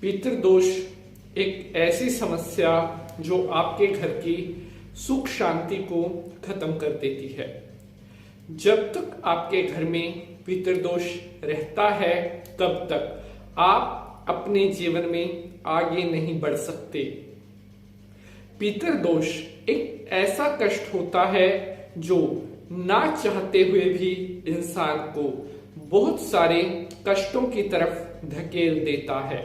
पितृदोष एक ऐसी समस्या जो आपके घर की सुख शांति को खत्म कर देती है। जब तक आपके घर में पितृदोष रहता है तब तक आप अपने जीवन में आगे नहीं बढ़ सकते। पितृदोष एक ऐसा कष्ट होता है जो ना चाहते हुए भी इंसान को बहुत सारे कष्टों की तरफ धकेल देता है।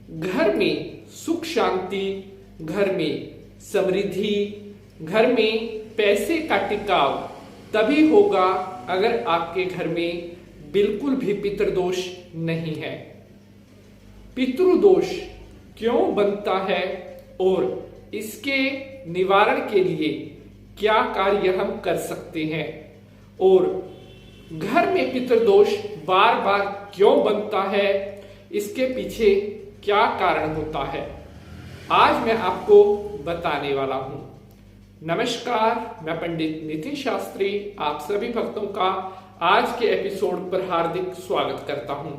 घर में सुख शांति, घर में समृद्धि, घर में पैसे का टिकाव तभी होगा अगर आपके घर में बिल्कुल भी पितृदोष नहीं है। पितृदोष क्यों बनता है और इसके निवारण के लिए क्या कार्य हम कर सकते हैं और घर में पितृदोष बार बार क्यों बनता है, इसके पीछे क्या कारण होता है, आज मैं आपको बताने वाला हूं। नमस्कार, मैं पंडित नितिन शास्त्री आप सभी भक्तों का आज के एपिसोड पर हार्दिक स्वागत करता हूं।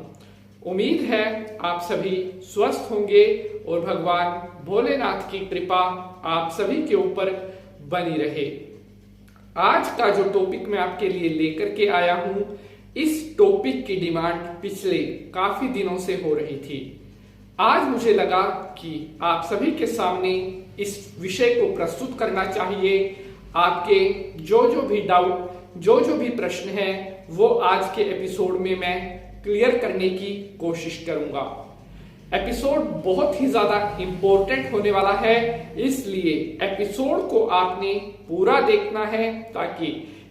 उम्मीद है आप सभी स्वस्थ होंगे और भगवान भोलेनाथ की कृपा आप सभी के ऊपर बनी रहे। आज का जो टॉपिक मैं आपके लिए लेकर के आया हूं, इस टॉपिक की डिमांड पिछले काफी दिनों से हो रही थी। आज मुझे लगा कि आप सभी के सामने इस विषय को प्रस्तुत करना चाहिए। आपके जो भी डाउट, जो भी प्रश्न है वो आज के एपिसोड में मैं क्लियर करने की कोशिश करूंगा। एपिसोड बहुत ही ज्यादा इंपॉर्टेंट होने वाला है, इसलिए एपिसोड को आपने पूरा देखना है ताकि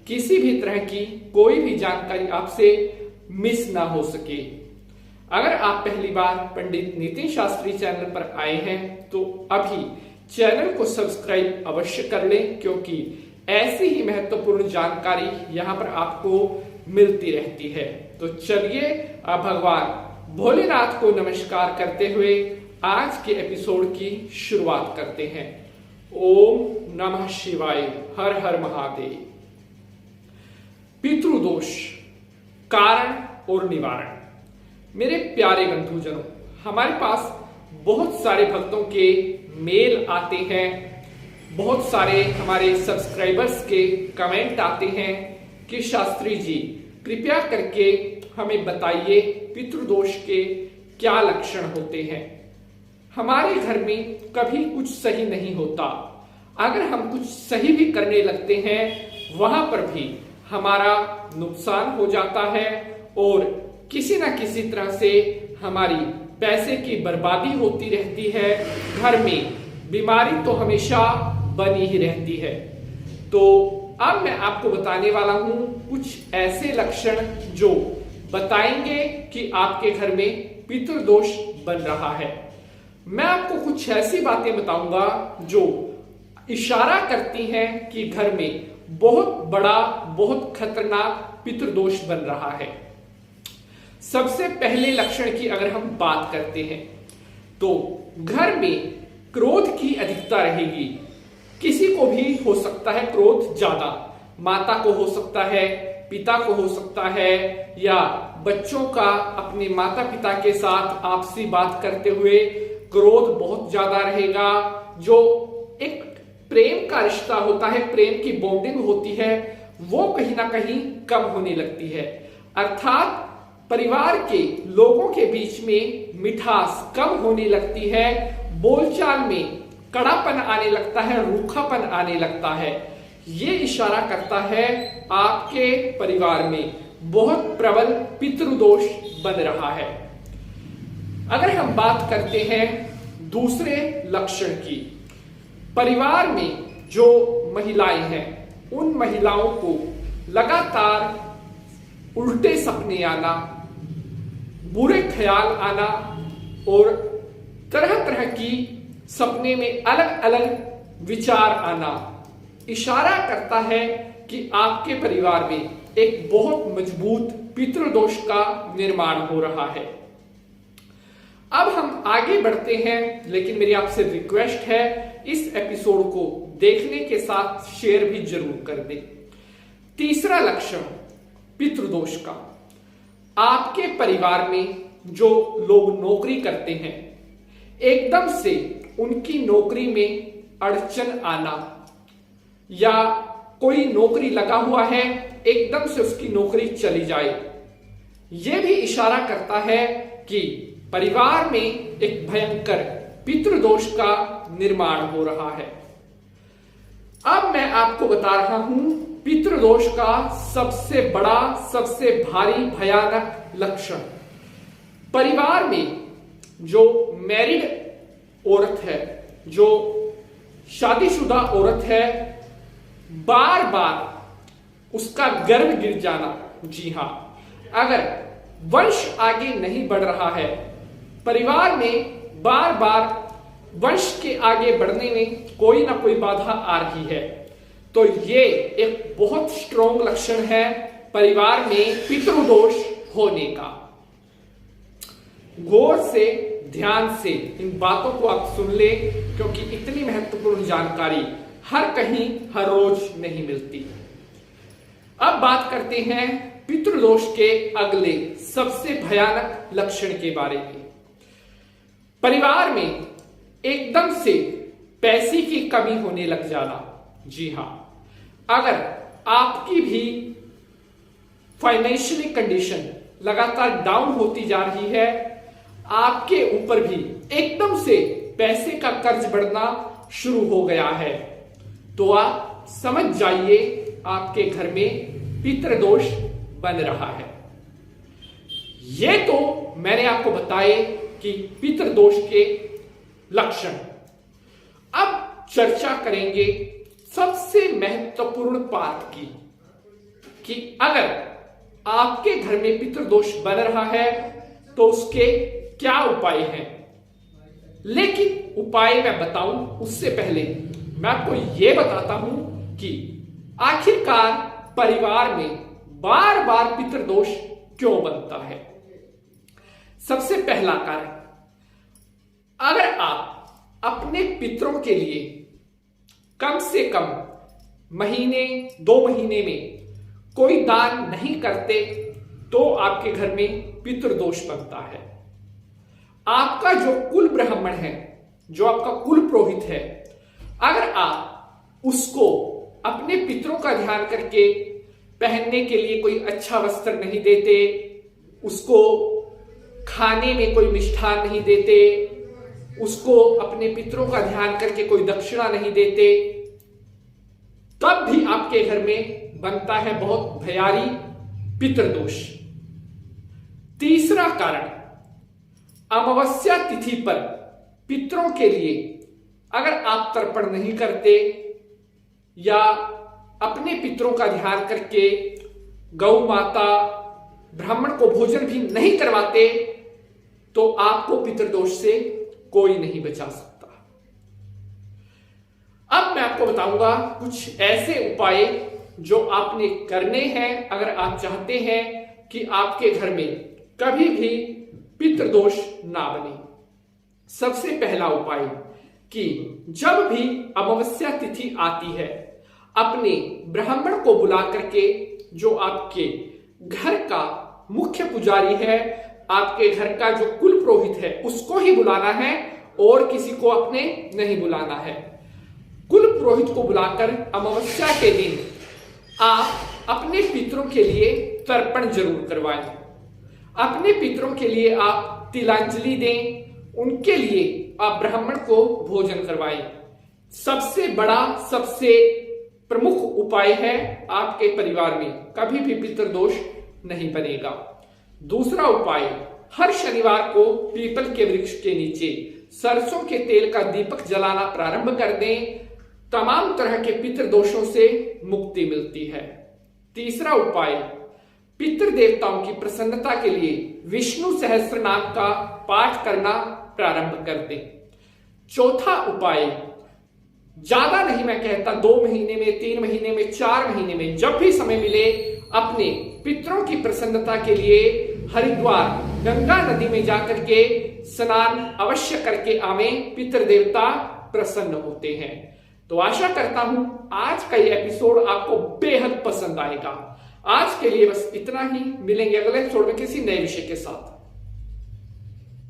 किसी भी तरह की कोई भी जानकारी आपसे मिस ना हो सके। अगर आप पहली बार पंडित नितिन शास्त्री चैनल पर आए हैं तो अभी चैनल को सब्सक्राइब अवश्य कर लें, क्योंकि ऐसी ही महत्वपूर्ण जानकारी यहाँ पर आपको मिलती रहती है। तो चलिए अब भगवान भोलेनाथ को नमस्कार करते हुए आज के एपिसोड की शुरुआत करते हैं। ओम नमः शिवाय, हर हर महादेव। पितृदोष, कारण और निवारण। मेरे प्यारे बंधुजनों, हमारे पास बहुत सारे भक्तों के मेल आते हैं, बहुत सारे हमारे सब्सक्राइबर्स के कमेंट आते हैं कि शास्त्री जी कृपया करके हमें बताइए पितृदोष के क्या लक्षण होते हैं। हमारे घर में कभी कुछ सही नहीं होता, अगर हम कुछ सही भी करने लगते हैं वहां पर भी हमारा नुकसान हो जाता है और किसी ना किसी तरह से हमारी पैसे की बर्बादी होती रहती है। घर में बीमारी तो हमेशा बनी ही रहती है। तो अब मैं आपको बताने वाला हूं कुछ ऐसे लक्षण जो बताएंगे कि आपके घर में पितृदोष बन रहा है। मैं आपको कुछ ऐसी बातें बताऊंगा जो इशारा करती हैं कि घर में बहुत बड़ा, बहुत खतरनाक पितृदोष बन रहा है। सबसे पहले लक्षण की अगर हम बात करते हैं तो घर में क्रोध की अधिकता रहेगी। किसी को भी हो सकता है क्रोध ज्यादा, माता को हो सकता है, पिता को हो सकता है, या बच्चों का अपने माता पिता के साथ आपसी बात करते हुए क्रोध बहुत ज्यादा रहेगा। जो एक प्रेम का रिश्ता होता है, प्रेम की बॉन्डिंग होती है, वो कहीं ना कहीं कम होने लगती है। अर्थात परिवार के लोगों के बीच में मिठास कम होने लगती है, बोलचाल में कड़ापन आने लगता है, रूखापन आने लगता है। ये इशारा करता है आपके परिवार में बहुत प्रबल पितृदोष बन रहा है। अगर हम बात करते हैं दूसरे लक्षण की, परिवार में जो महिलाएं हैं उन महिलाओं को लगातार उल्टे सपने आना, बुरे ख्याल आना और तरह तरह की सपने में अलग अलग विचार आना इशारा करता है कि आपके परिवार में एक बहुत मजबूत पितृदोष का निर्माण हो रहा है। अब हम आगे बढ़ते हैं, लेकिन मेरी आपसे रिक्वेस्ट है इस एपिसोड को देखने के साथ शेयर भी जरूर कर दें। तीसरा लक्षण पितृदोष का, आपके परिवार में जो लोग नौकरी करते हैं, एकदम से उनकी नौकरी में अड़चन आना, या कोई नौकरी लगा हुआ है एकदम से उसकी नौकरी चली जाए, यह भी इशारा करता है कि परिवार में एक भयंकर पितृदोष का निर्माण हो रहा है। अब मैं आपको बता रहा हूं पितृदोष का सबसे बड़ा, सबसे भारी भयानक लक्षण। परिवार में जो मैरिड औरत है, जो शादीशुदा औरत है, बार बार उसका गर्भ गिर जाना। जी हां, अगर वंश आगे नहीं बढ़ रहा है, परिवार में बार बार वंश के आगे बढ़ने में कोई ना कोई बाधा आ रही है, तो ये एक बहुत स्ट्रॉन्ग लक्षण है परिवार में पितृदोष होने का। गौर से, ध्यान से इन बातों को आप सुन ले, क्योंकि इतनी महत्वपूर्ण जानकारी हर कहीं हर रोज नहीं मिलती। अब बात करते हैं पितृदोष के अगले सबसे भयानक लक्षण के बारे में। परिवार में एकदम से पैसे की कमी होने लग जाना। जी हां, अगर आपकी भी फाइनेंशियली कंडीशन लगातार डाउन होती जा रही है, आपके ऊपर भी एकदम से पैसे का कर्ज बढ़ना शुरू हो गया है, तो आप समझ जाइए आपके घर में पितृदोष बन रहा है। ये तो मैंने आपको बताए कि पितृदोष के लक्षण। अब चर्चा करेंगे सबसे महत्वपूर्ण बात की कि अगर आपके घर में पितृदोष बन रहा है तो उसके क्या उपाय हैं। लेकिन उपाय मैं बताऊं उससे पहले मैं आपको यह बताता हूं कि आखिरकार परिवार में बार बार पितृदोष क्यों बनता है। सबसे पहला कारण, अगर आप अपने पितरों के लिए कम से कम महीने 2 महीने में कोई दान नहीं करते तो आपके घर में पितृदोष बनता है। आपका जो कुल ब्राह्मण है, जो आपका कुल पुरोहित है, अगर आप उसको अपने पितरों का ध्यान करके पहनने के लिए कोई अच्छा वस्त्र नहीं देते, उसको खाने में कोई मिष्ठान नहीं देते, उसको अपने पितरों का ध्यान करके कोई दक्षिणा नहीं देते, तब भी आपके घर में बनता है बहुत भयारी पितृदोष। तीसरा कारण, अमावस्या तिथि पर पितरों के लिए अगर आप तर्पण नहीं करते या अपने पितरों का ध्यान करके गौ माता, ब्राह्मण को भोजन भी नहीं करवाते, तो आपको पितृदोष से कोई नहीं बचा सकता। अब मैं आपको बताऊंगा कुछ ऐसे उपाय जो आपने करने हैं अगर आप चाहते हैं कि आपके घर में कभी भी पितृदोष ना बने। सबसे पहला उपाय कि जब भी अमावस्या तिथि आती है, अपने ब्राह्मण को बुला करके, जो आपके घर का मुख्य पुजारी है, आपके घर का जो कुल पुरोहित है, उसको ही बुलाना है और किसी को अपने नहीं बुलाना है। कुल पुरोहित को बुलाकर अमावस्या के दिन आप अपने पितरों के लिए तर्पण जरूर करवाएं। अपने पितरों के लिए आप तिलांजलि दें, उनके लिए आप ब्राह्मण को भोजन करवाएं। सबसे बड़ा, सबसे प्रमुख उपाय है, आपके परिवार में कभी भी पितृदोष नहीं बनेगा। दूसरा उपाय, हर शनिवार को पीपल के वृक्ष के नीचे सरसों के तेल का दीपक जलाना प्रारंभ कर दें। तमाम तरह के पितृदोषों से मुक्ति मिलती है। तीसरा उपाय, पितृ देवताओं की प्रसन्नता के लिए विष्णु सहस्त्र नाम का पाठ करना प्रारंभ कर दें। चौथा उपाय, ज्यादा नहीं मैं कहता, 2 महीने में, 3 महीने में, 4 महीने में, जब भी समय मिले अपने पितरों की प्रसन्नता के लिए हरिद्वार गंगा नदी में जाकर के स्नान अवश्य करके आवें। पितृ देवता प्रसन्न होते हैं। तो आशा करता हूं आज का ये एपिसोड आपको बेहद पसंद आएगा। आज के लिए बस इतना ही। मिलेंगे अगले एपिसोड में किसी नए विषय के साथ।